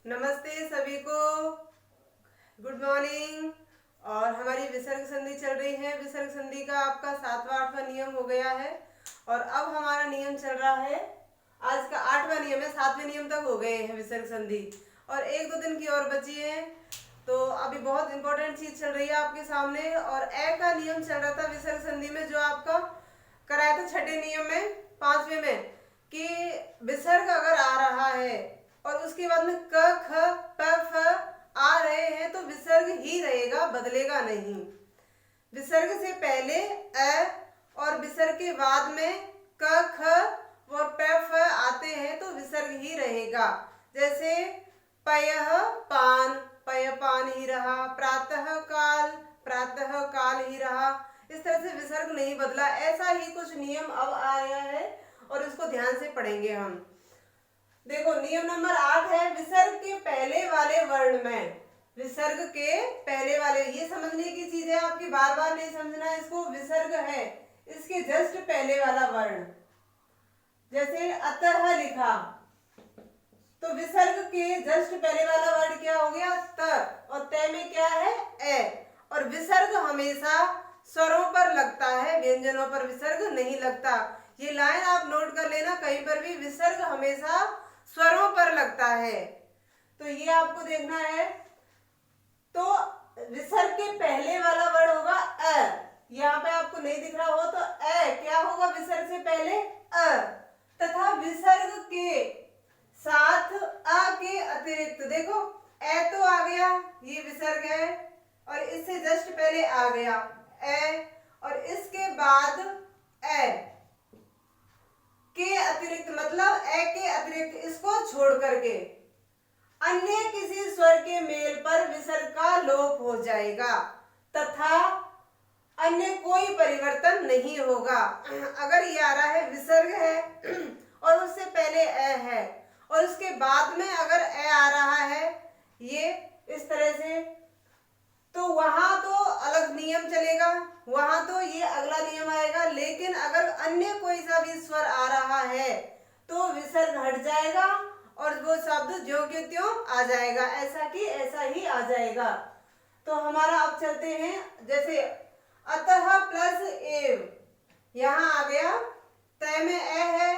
नमस्ते सभी को, गुड मॉर्निंग। और हमारी विसर्ग संधि चल रही है। विसर्ग संधि का आपका 7वां-8वां नियम हो गया है और अब हमारा नियम चल रहा है, आज का 8वां नियम है। 7वें नियम तक हो गए हैं विसर्ग संधि और 1-2 दिन की और बची है। तो अभी बहुत इंपॉर्टेंट चीज चल रही है आपके सामने। और ए का नियम चल रहा था विसर्ग संधि में, जो आपका कराया था छठे नियम में, 5वें में, कि विसर्ग अगर आ रहा है और उसके बाद में क ख प फ आ रहे हैं तो विसर्ग ही रहेगा, बदलेगा नहीं। विसर्ग से पहले अ और विसर्ग के बाद में क ख और प फ आते हैं तो विसर्ग ही रहेगा। जैसे पयः पान, पय पान ही रहा। प्रातः काल ही रहा। इस तरह से विसर्ग नहीं बदला। ऐसा ही कुछ नियम अब आया है और इसको ध्यान से पढ़ेंगे हम। देखो, नियम नंबर 8 है विसर्ग के पहले वाले वर्ण में। विसर्ग के पहले वाले, ये समझने की चीज है आपकी, बार बार नहीं समझना इसको। विसर्ग है, इसके जस्ट पहले वाला वर्ण, जैसे अतः लिखा तो विसर्ग के जस्ट पहले वाला वर्ण क्या हो गया? त। और त में क्या है? ए। और विसर्ग हमेशा स्वरों पर लगता है, व्यंजनों पर विसर्ग नहीं लगता। ये लाइन आप नोट कर लेना, कहीं पर भी विसर्ग हमेशा स्वरों पर लगता है। तो ये आपको देखना है। तो विसर्ग के पहले वाला वर्ण होगा अ। यहाँ पे आपको नहीं दिख रहा हो तो अ क्या होगा विसर्ग से पहले? अ। तथा विसर्ग के साथ अ के अतिरिक्त, देखो ए तो आ गया, ये विसर्ग है, और इससे जस्ट पहले आ गया ए, और इसके बाद ए के अतिरिक्त, मतलब ए के अतिरिक्त, इसको छोड़ करके अन्य किसी स्वर के मेल पर विसर्ग का लोप हो जाएगा तथा अन्य कोई परिवर्तन नहीं होगा। अगर ये आ रहा है विसर्ग है और उससे पहले ए है और उसके बाद में अगर ए आ रहा है ये इस तरह से, तो वहां तो अलग नियम चलेगा, वहां तो ये अगला नियम आएगा। लेकिन अगर अन्य कोई सा भी स्वर आ रहा है तो विसर्ग हट जाएगा और वो शब्द ज्यों के त्यों आ जाएगा, ऐसा कि ऐसा ही आ जाएगा। तो हमारा अब चलते हैं, जैसे अतः प्लस एव, यहाँ आ गया तय में ए है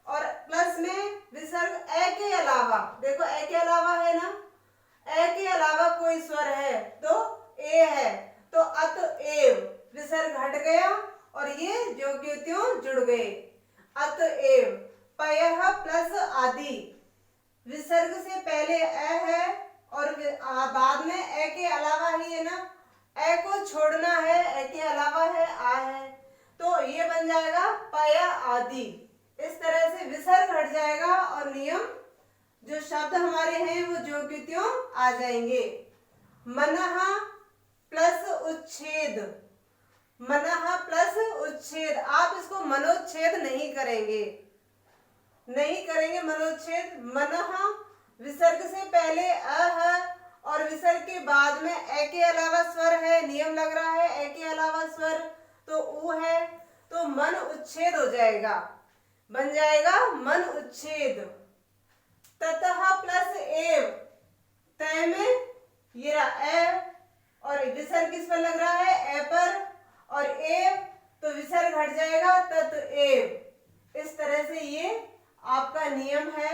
और प्लस में विसर्ग ए के अलावा, देखो ए के अलावा है ना, ए के अलावा कोई स्वर है तो ए है, तो अतएव विसर्ग हट गया और ये ज्यों के त्यों जुड़ गए। अतएव पयः प्लस आदि, विसर्ग से पहले ए है और बाद में ए के अलावा ही है ना, ए को छोड़ना है, ए के अलावा है आ है, तो ये बन जाएगा पय आदि। इस तरह से विसर्ग हट जाएगा और नियम, जो शब्द हमारे हैं वो ज्यों के त्यों आ जाएंगे। मनः प्लस उच्छेद, मनः प्लस उच्छेद, आप इसको मनोच्छेद नहीं करेंगे, नहीं करेंगे मनोच्छेद। मनः विसर्ग से पहले अ है और विसर्ग के बाद में ए के अलावा स्वर है, नियम लग रहा है ए के अलावा स्वर, तो उ है, तो मन उच्छेद हो जाएगा, बन जाएगा मन उच्छेद। ततः प्लस एव, तय में ये रहा ए और विसर्ग किस पर लग रहा है? ए पर, और एव तो विसर्ग हट जाएगा तत एव। इस तरह से ये आपका नियम है।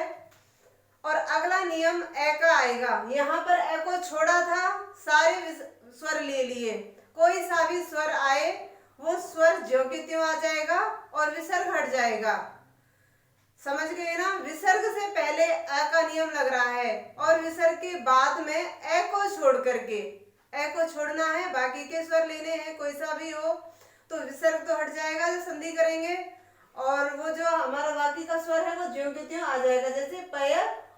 और अगला नियम ए का आएगा। यहाँ पर ए को छोड़ा था, सारे स्वर ले लिए, कोई सा भी स्वर आए वो स्वर ज्यों के त्यों आ जाएगा और विसर्ग हट जाएगा। समझ गए ना? विसर्ग से पहले अ का नियम लग रहा है और विसर्ग के बाद में ए को छोड़ करके, ए को छोड़ना है, बाकी के स्वर लेने हैं, कोई सा भी हो, तो विसर्ग तो हट जाएगा जो संधि करेंगे, और वो जो हमारा बाकी का स्वर है वो ज्यों के त्यों आ जाएगा, जैसे पय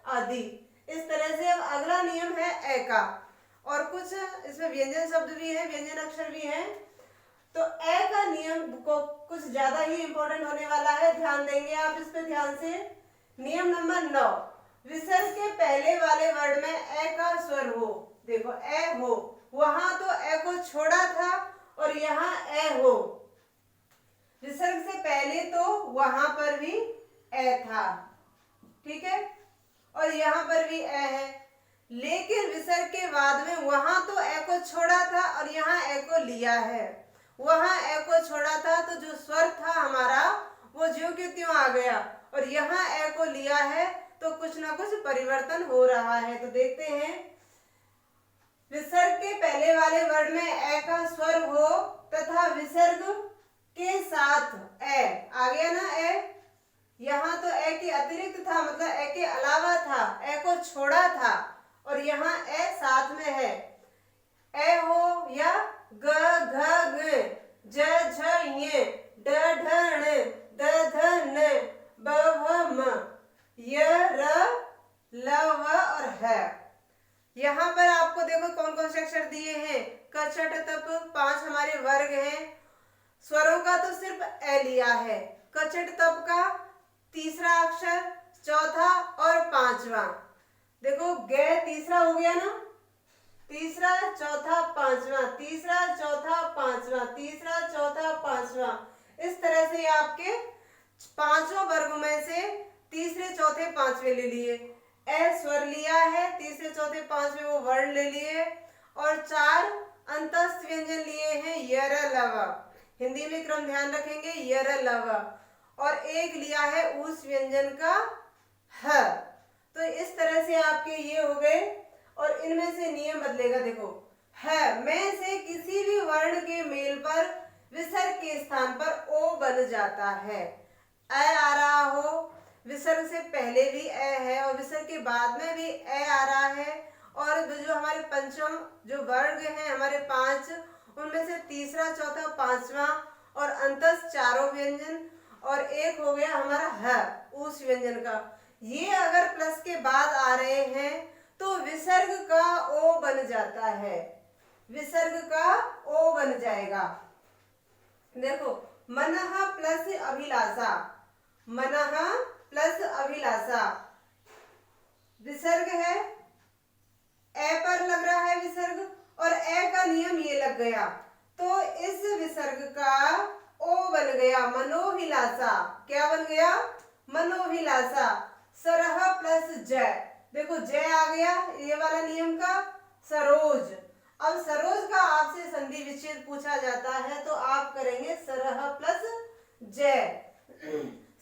आदि। इस तरह से अब अगला नियम है ए का, और कुछ इसमें व्यंजन शब्द भी है, व्यंजन अक्षर भी हैं। तो ए का नियम को कुछ ज्यादा ही इंपॉर्टेंट होने वाला है, ध्यान देंगे आप इस पे ध्यान से। नियम नंबर 9, विसर्ग के पहले वाले वर्ण में ए का स्वर हो, देखो ए हो, वहां तो ए को छोड़ा था और यहाँ ए हो, विसर्ग से पहले तो वहां पर भी ए था, ठीक है, और यहाँ पर भी ए है। लेकिन विसर्ग के बाद में वहां तो ए को छोड़ा था और यहाँ ए को लिया है। वहां ए को छोड़ा था तो जो स्वर था हमारा वो ज्यों के त्यों आ गया, और यहाँ ए को लिया है तो कुछ ना कुछ परिवर्तन हो रहा है। तो देखते हैं, विसर्ग के पहले वाले वर्ण में ए का स्वर हो तथा विसर्ग के साथ ए आ गया ना। ए यहाँ तो ए के अतिरिक्त था, मतलब ए के अलावा था, ए को छोड़ा था, और यहाँ ए साथ में है। ए हो या ग घ ग, ज झ ञ, ड ढ ण, द ध न, ब भ म, य र ल व और ह। यहाँ पर आपको देखो कौन कौन से अक्षर दिए हैं। क छ ट त प 5 हमारे वर्ग हैं। स्वरों का तो सिर्फ ए लिया है। क छ ट त प का तीसरा अक्षर, चौथा और पांचवा। देखो ग तीसरा हो गया ना, तीसरा चौथा पांचवा, तीसरा चौथा पांचवा, तीसरा चौथा पांचवा। इस तरह से आपके पांचों वर्गों में से तीसरे चौथे पांचवे ले लिए। ए स्वर लिया है, तीसरे चौथे पांचवे वो वर्ण ले लिए, और 4 अंतस्थ व्यंजन लिए हैं यर लव। हिंदी में क्रम ध्यान रखेंगे, यर लव, और एक लिया है उस व्यंजन का ह। तो इस तरह से आपके ये हो गए, और इनमें से नियम बदलेगा। देखो, है में से किसी भी वर्ण के मेल पर विसर्ग के स्थान पर ओ बन जाता है। ए आ रहा हो, विसर्ग से पहले भी ए है और विसर्ग के बाद में भी ए आ रहा है, और जो हमारे पंचम जो वर्ग हैं हमारे 5, उनमें से तीसरा चौथा पांचवा और अंतस्थ चारों व्यंजन, और एक हो गया हमारा ह उस व्यंजन का। ये अगर प्लस के बाद आ रहे हैं तो विसर्ग का ओ बन जाता है, विसर्ग का ओ बन जाएगा। देखो, मनः प्लस अभिलाषा, मनः प्लस अभिलाषा विसर्ग है, ए पर लग रहा है विसर्ग, और ए का नियम ये लग गया, तो इस विसर्ग का ओ बन गया मनोभिलाषा। क्या बन गया? मनोभिलाषा। सरह प्लस जय, देखो जय आ गया, ये वाला नियम का। सरोज, अब सरोज का आपसे संधि विच्छेद पूछा जाता है तो आप करेंगे सरह प्लस जय।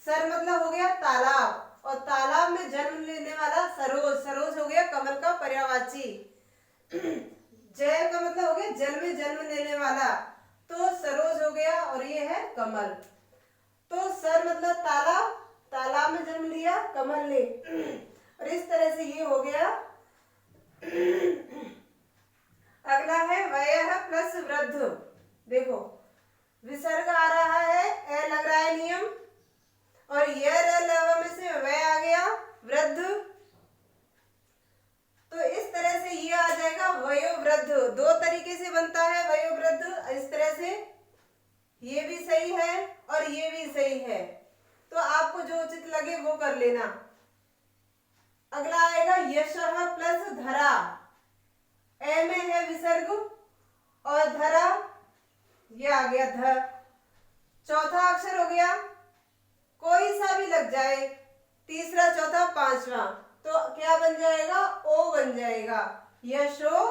सर मतलब हो गया तालाब, और तालाब में जन्म लेने वाला सरोज, सरोज हो गया कमल का पर्यायवाची। जय का मतलब हो गया जल में जन्म लेने वाला, तो सरोज हो गया, और ये है कमल। तो सर मतलब तालाब, तालाब में जन्म लिया कमल ने, और इस तरह से ये हो गया। अगला है वयः प्लस वृद्ध। देखो, विसर्ग आ रहा है, ए लग रहा है नियम, और यर लव में से वह आ गया वृद्ध, तो इस तरह से ये आ जाएगा वयोवृद्ध। 2 तरीके से बनता है वयोवृद्ध, इस तरह से, ये भी सही है और ये भी सही है, तो आपको जो उचित लगे वो कर लेना। अगला आएगा यशः प्लस धरा, ए में है विसर्ग और धरा, ये आ गया ध। चौथा अक्षर हो गया, कोई सा भी लग जाए, तीसरा चौथा पांचवा, तो क्या बन जाएगा? ओ बन जाएगा, यशो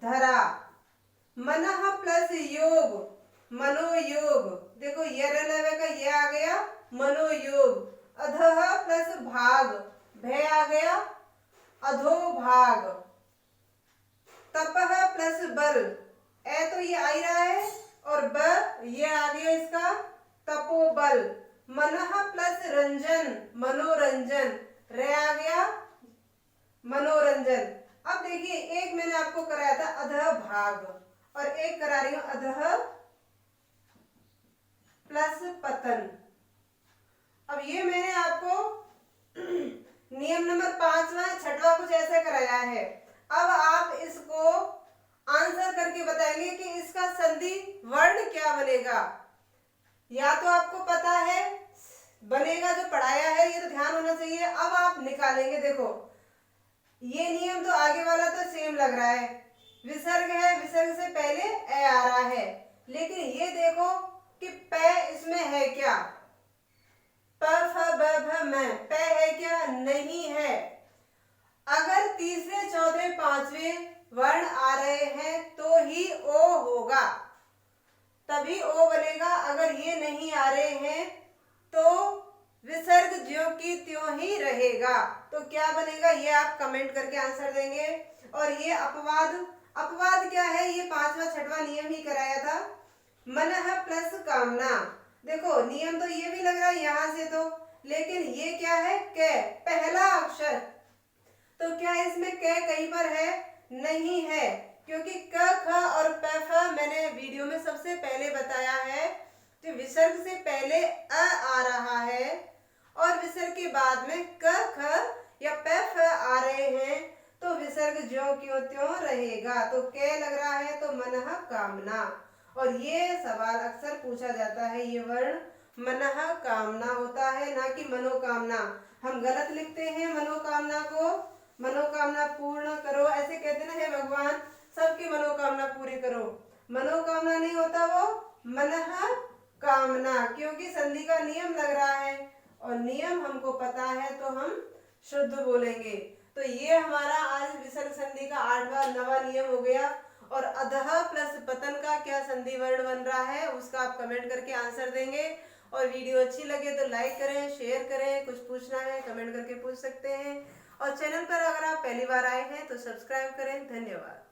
धरा। मनः प्लस योग, मनोयोग, देखो यर लव का ये आ गया मनोयोग। अधः प्लस भाग, भय आ गया अधोभाग। तपः प्लस बल, ए तो ये आ ही रहा है, और ब ये आ गया इसका तपोबल। मनः प्लस रंजन, मनोरंजन, रे आ गया मनोरंजन। अब देखिए, एक मैंने आपको कराया था अधः भाग, और एक करा रही हूं अधः प्लस पतन। अब ये मैंने आपको नियम नंबर 5वां 6वां कुछ ऐसा कराया है। अब आप इसको आंसर करके बताएंगे कि इसका संधि वर्ण क्या बनेगा। या तो आपको पता है बनेगा, जो पढ़ाया है ये तो ध्यान होना चाहिए। अब आप निकालेंगे, देखो ये नियम तो आगे वाला तो सेम लग रहा है, विसर्ग है, विसर्ग से पहले ए आ रहा है, लेकिन ये देखो कि पे इसमें है क्या? प फ ब भ म, पे है क्या? नहीं है। अगर तीसरे चौथे पांचवे आ रहे हैं तो ही ओ होगा, तभी ओ बनेगा। अगर ये नहीं आ रहे हैं तो विसर्ग ज्यों की त्यों ही रहेगा। तो क्या बनेगा ये आप कमेंट करके आंसर देंगे। और ये अपवाद, अपवाद क्या है, ये 5वां 6वां नियम ही कराया था। मनः प्लस कामना, देखो नियम तो ये भी लग रहा है यहां से तो, लेकिन ये क्या है, क, पहला अक्षर। तो क्या इसमें क कहीं पर है, नहीं है, क्योंकि क ख और प फ मैंने वीडियो में सबसे पहले बताया है कि विसर्ग से पहले अ आ रहा है और विसर्ग के बाद में क ख या प फ आ रहे हैं तो विसर्ग ज्यों क्यों त्यों रहेगा। तो क लग रहा है तो मनः कामना। और ये सवाल अक्सर पूछा जाता है, ये वर्ण मनः कामना होता है, ना कि मनोकामना। हम गलत लिखते हैं मनोकामना को, मनोकामना पूर्ण करो ऐसे कहते ना, हे भगवान सबकी मनोकामना पूरी करो। मनोकामना नहीं होता वो मनः कामना, क्योंकि संधि का नियम लग रहा है और नियम हमको पता है तो हम शुद्ध बोलेंगे। तो ये हमारा आज विसर्ग संधि का 8वां 9वां नियम हो गया। और अधः प्लस पतन का क्या संधि वर्ण बन रहा है उसका आप कमेंट करके आंसर देंगे। और वीडियो अच्छी लगे तो लाइक करें, शेयर करें, कुछ पूछना है कमेंट करके पूछ सकते हैं। और चैनल पर अगर आप पहली बार आए हैं तो सब्सक्राइब करें। धन्यवाद।